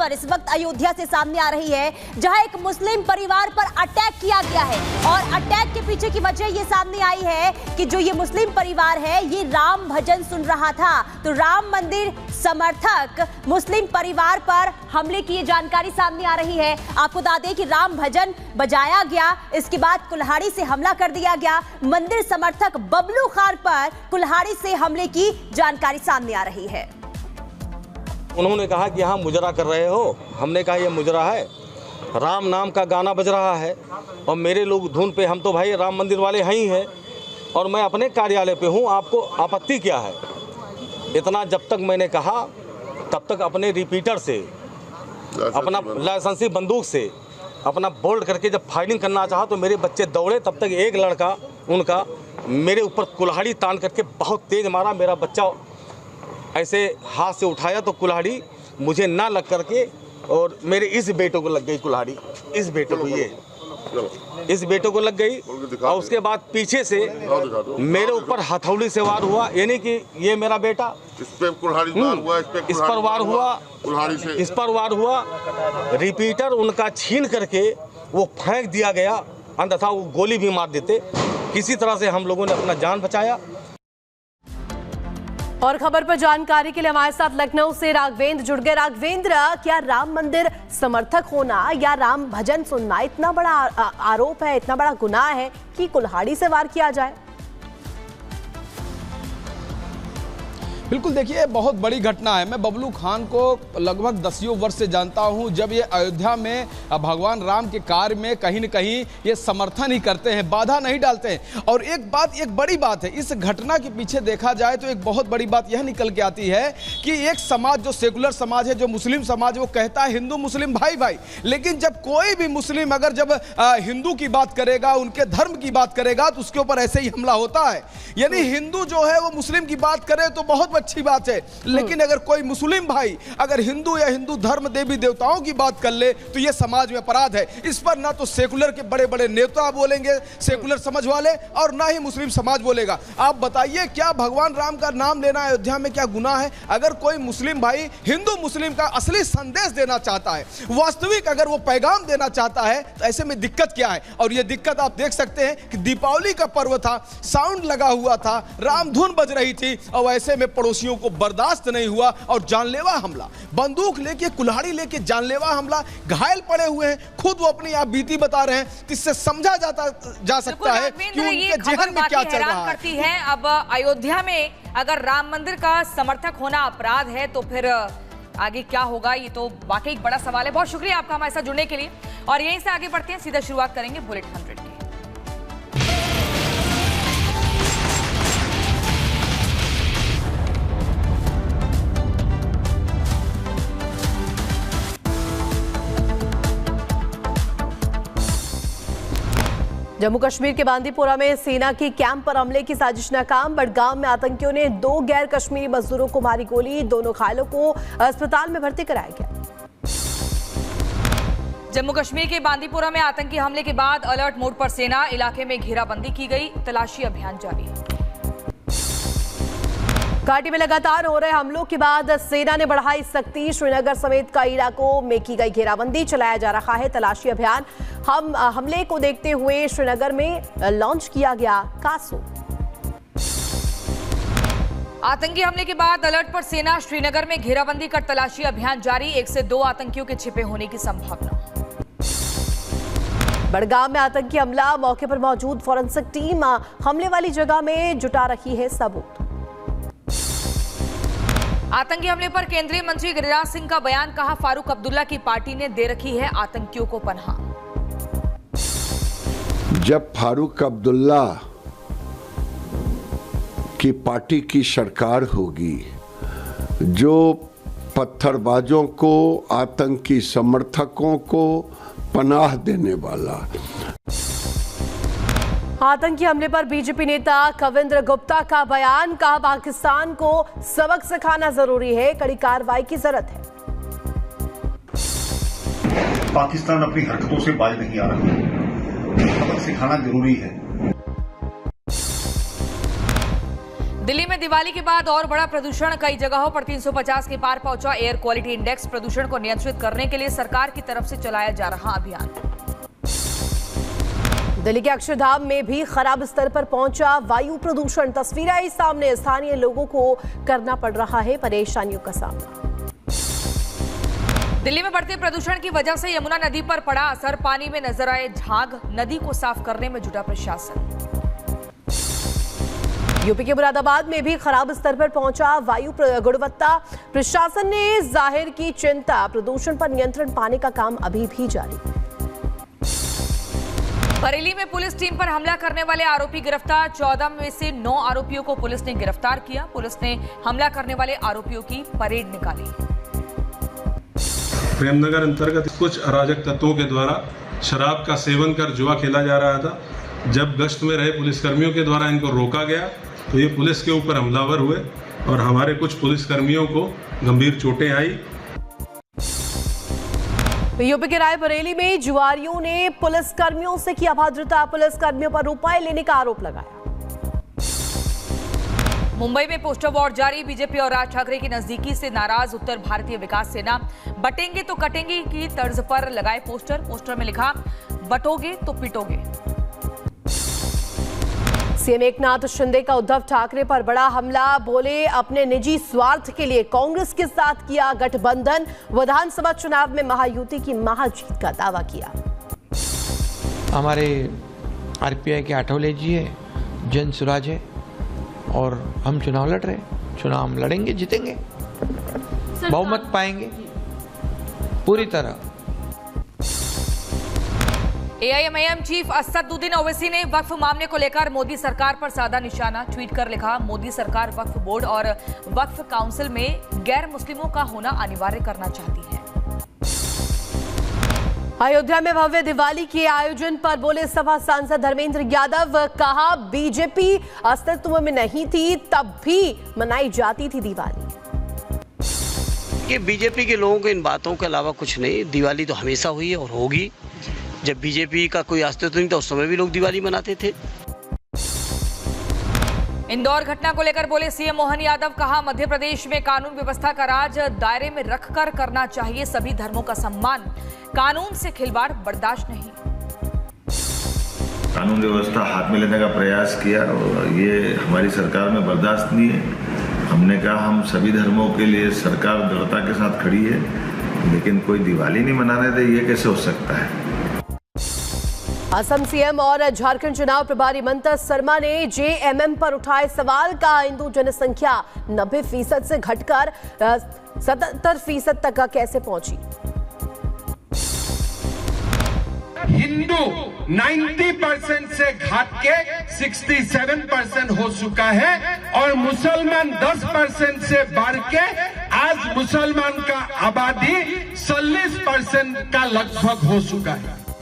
इस वक्त अयोध्या से सामने आ रही है, जहां एक मुस्लिम परिवार पर अटैक किया गया है और अटैक के पीछे की वजह ये सामने आई है कि जो ये मुस्लिम परिवार है ये राम भजन सुन रहा था, तो राम मंदिर समर्थक मुस्लिम परिवार पर हमले की ये जानकारी सामने आ रही है। आपको बता दें कि राम भजन बजाया गया, इसके बाद कुल्हाड़ी से हमला कर दिया गया। मंदिर समर्थक बबलू खान पर कुल्हाड़ी से हमले की जानकारी सामने आ रही है। उन्होंने कहा कि हाँ मुजरा कर रहे हो, हमने कहा ये मुजरा है, राम नाम का गाना बज रहा है और मेरे लोग धुन पे, हम तो भाई राम मंदिर वाले हैं ही हैं और मैं अपने कार्यालय पे हूँ, आपको आपत्ति क्या है? इतना जब तक मैंने कहा तब तक अपने रिपीटर से, अपना लाइसेंसी बंदूक से अपना बोल्ड करके जब फायरिंग करना चाहा तो मेरे बच्चे दौड़े, तब तक एक लड़का उनका मेरे ऊपर कुल्हाड़ी तान करके बहुत तेज मारा। मेरा बच्चा ऐसे हाथ से उठाया तो कुल्हाड़ी मुझे ना लग करके और मेरे इस बेटों को लग गई कुल्हाड़ी, इस बेटों को, ये इस बेटों को लग गई और उसके बाद पीछे से मेरे ऊपर हथौड़ी से वार हुआ, यानी कि ये मेरा बेटा, इस पे कुल्हाड़ी वार हुआ, इस पर वार हुआ, कुल्हाड़ी से इस पर वार हुआ। रिपीटर उनका छीन करके वो फेंक दिया गया, अन्यथा वो गोली भी मार देते। किसी तरह से हम लोगों ने अपना जान बचाया। और खबर पर जानकारी के लिए हमारे साथ लखनऊ से राघवेंद्र जुड़ गए। राघवेंद्र, क्या राम मंदिर समर्थक होना या राम भजन सुनना इतना बड़ा आरोप है, इतना बड़ा गुनाह है कि कुल्हाड़ी से वार किया जाए? बिल्कुल, देखिए बहुत बड़ी घटना है। मैं बबलू खान को लगभग 10 वर्ष से जानता हूं। जब ये अयोध्या में भगवान राम के कार्य में कहीं न कहीं ये समर्थन ही करते हैं, बाधा नहीं डालते हैं। और एक बड़ी बात है, इस घटना के पीछे देखा जाए तो एक बहुत बड़ी बात यह निकल के आती है कि एक समाज, जो सेकुलर समाज है, जो मुस्लिम समाज, वो कहता है हिंदू मुस्लिम भाई भाई, लेकिन जब कोई भी मुस्लिम अगर जब हिंदू की बात करेगा, उनके धर्म की बात करेगा, तो उसके ऊपर ऐसे ही हमला होता है। यानी हिंदू जो है वो मुस्लिम की बात करे तो बहुत अच्छी बात है, लेकिन अगर कोई मुस्लिम भाई अगर हिंदू या हिंदू धर्म देवी देवताओं की बात कर ले तो यह समाज में अपराध है। इस पर ना तो सेकुलर के बड़े बड़े नेता बोलेंगे, सेकुलर समझ वाले, और ना ही मुस्लिम समाज बोलेगा। आप बताइए, क्या भगवान राम का नाम लेना अयोध्या में क्या गुनाह है? अगर कोई मुस्लिम भाई हिंदू मुस्लिम का असली संदेश देना चाहता है, वास्तविक अगर वो पैगाम देना चाहता है, तो ऐसे में दिक्कत क्या है? और ये दिक्कत आप देख सकते हैं कि दीपावली का पर्व था, साउंड लगा हुआ था, राम धुन बज रही थी और ऐसे में पड़ोसियों को बर्दाश्त नहीं हुआ और जानलेवा हमला, बंदूक लेके, कुल्हाड़ी लेके जानलेवा हमला, घायल पड़े हुए हैं। खुद वो अपनी आप बीती बता रहे हैं, इससे समझा जा सकता है कि उनके जेहन में क्या चल रहा है। अब अयोध्या में अगर राम मंदिर का समर्थक होना अपराध है तो फिर आगे क्या होगा, ये तो वाकई एक बड़ा सवाल है। बहुत शुक्रिया आपका हमारे साथ जुड़ने के लिए और यहीं से आगे बढ़ते हैं, सीधा शुरुआत करेंगे बुलेट 100 की। जम्मू कश्मीर के बांदीपोरा में सेना की कैंप पर हमले की साजिश नाकाम। बडगाम में आतंकियों ने 2 गैर कश्मीरी मजदूरों को मारी गोली, दोनों घायलों को अस्पताल में भर्ती कराया गया। जम्मू कश्मीर के बांदीपोरा में आतंकी हमले के बाद अलर्ट मोड पर सेना, इलाके में घेराबंदी की गई, तलाशी अभियान जारी है। घाटी में लगातार हो रहे हमलों के बाद सेना ने बढ़ाई सख्ती, श्रीनगर समेत कई इलाकों में की गई घेराबंदी, चलाया जा रहा है तलाशी अभियान। हमले को देखते हुए श्रीनगर में लॉन्च किया गया कासो। आतंकी हमले के बाद अलर्ट पर सेना, श्रीनगर में घेराबंदी कर तलाशी अभियान जारी, 1 से 2 आतंकियों के छिपे होने की संभावना। बडगाम में आतंकी हमला, मौके पर मौजूद फॉरेंसिक टीम हमले वाली जगह में जुटा रही है सबूत। आतंकी हमले पर केंद्रीय मंत्री गिरिराज सिंह का बयान, कहा फारूक अब्दुल्ला की पार्टी ने दे रखी है आतंकियों को पनाह। जब फारूक अब्दुल्ला की पार्टी की सरकार होगी, जो पत्थरबाजों को, आतंकी समर्थकों को पनाह देने वाला। आतंकी हमले पर बीजेपी नेता कविंद्र गुप्ता का बयान, कहा पाकिस्तान को सबक सिखाना जरूरी है, कड़ी कार्रवाई की जरूरत है। पाकिस्तान अपनी हरकतों से बाज नहीं आ रहा, सबक सिखाना जरूरी है। दिल्ली में दिवाली के बाद और बड़ा प्रदूषण, कई जगहों पर 350 के पार पहुंचा एयर क्वालिटी इंडेक्स। प्रदूषण को नियंत्रित करने के लिए सरकार की तरफ से चलाया जा रहा अभियान। दिल्ली के अक्षरधाम में भी खराब स्तर पर पहुंचा वायु प्रदूषण। तस्वीरें आई सामने, स्थानीय लोगों को करना पड़ रहा है परेशानियों का सामना। दिल्ली में बढ़ते प्रदूषण की वजह से यमुना नदी पर पड़ा असर, पानी में नजर आए झाग, नदी को साफ करने में जुटा प्रशासन। यूपी के मुरादाबाद में भी खराब स्तर पर पहुंचा वायु गुणवत्ता। प्रशासन ने जाहिर की चिंता, प्रदूषण पर नियंत्रण पाने का काम अभी भी जारी। बरेली में पुलिस टीम पर हमला करने वाले आरोपी गिरफ्तार। 14 में से 9 आरोपियों को पुलिस ने गिरफ्तार किया। पुलिस ने हमला करने वाले आरोपियों की परेड निकाली। प्रेमनगर अंतर्गत कुछ अराजक तत्वों के द्वारा शराब का सेवन कर जुआ खेला जा रहा था। जब गश्त में रहे पुलिसकर्मियों के द्वारा इनको रोका गया तो ये पुलिस के ऊपर हमलावर हुए और हमारे कुछ पुलिसकर्मियों को गंभीर चोटें आई। यूपी के रायबरेली में जुआरियों ने पुलिसकर्मियों से किया अभद्रता। पुलिसकर्मियों पर रुपए लेने का आरोप लगाया। मुंबई में पोस्टर वॉर जारी। बीजेपी और राज ठाकरे की नजदीकी से नाराज उत्तर भारतीय विकास सेना बटेंगे तो कटेंगे की तर्ज पर लगाए पोस्टर। पोस्टर में लिखा, बटोगे तो पिटोगे। सीएम एकनाथ शिंदे का उद्धव ठाकरे पर बड़ा हमला। बोले अपने निजी स्वार्थ के लिए कांग्रेस के साथ किया गठबंधन। विधानसभा चुनाव में महायुति की महाजीत का दावा किया। हमारे आरपीआई के आठवले जी है, जन सुराज है और हम चुनाव लड़ रहे हैं। चुनाव हम लड़ेंगे, जीतेंगे, बहुमत पाएंगे पूरी तरह। एआईएमआईएम चीफ असदुद्दीन ओवैसी ने वक्फ मामले को लेकर मोदी सरकार पर साधा निशाना। ट्वीट कर लिखा, मोदी सरकार वक्फ बोर्ड और वक्फ काउंसिल में गैर मुस्लिमों का होना अनिवार्य करना चाहती है। अयोध्या में भव्य दिवाली के आयोजन पर बोले सपा सांसद धर्मेंद्र यादव। कहा, बीजेपी अस्तित्व में नहीं थी तब भी मनाई जाती थी दिवाली। ये बीजेपी के लोगों को इन बातों के अलावा कुछ नहीं। दिवाली तो हमेशा हुई है और होगी। जब बीजेपी का कोई अस्तित्व नहीं था उस समय भी लोग दिवाली मनाते थे। इंदौर घटना को लेकर बोले सीएम मोहन यादव। कहा, मध्य प्रदेश में कानून व्यवस्था का राज दायरे में रखकर करना चाहिए, सभी धर्मों का सम्मान। कानून से खिलवाड़ बर्दाश्त नहीं। कानून व्यवस्था हाथ में लेने का प्रयास किया और ये हमारी सरकार में बर्दाश्त नहीं है। हमने कहा हम सभी धर्मों के लिए सरकार दृढ़ता के साथ खड़ी है, लेकिन कोई दिवाली नहीं मनाने दे, ये कैसे हो सकता है। असम सीएम और झारखंड चुनाव प्रभारी मंतज शर्मा ने जेएमएम पर उठाए सवाल। का हिंदू जनसंख्या 90% से घटकर 77% तक कैसे पहुंची। हिंदू 90% से घट के 67% हो चुका है और मुसलमान 10% से बढ़ के आज मुसलमान का आबादी 40% का लगभग हो चुका है।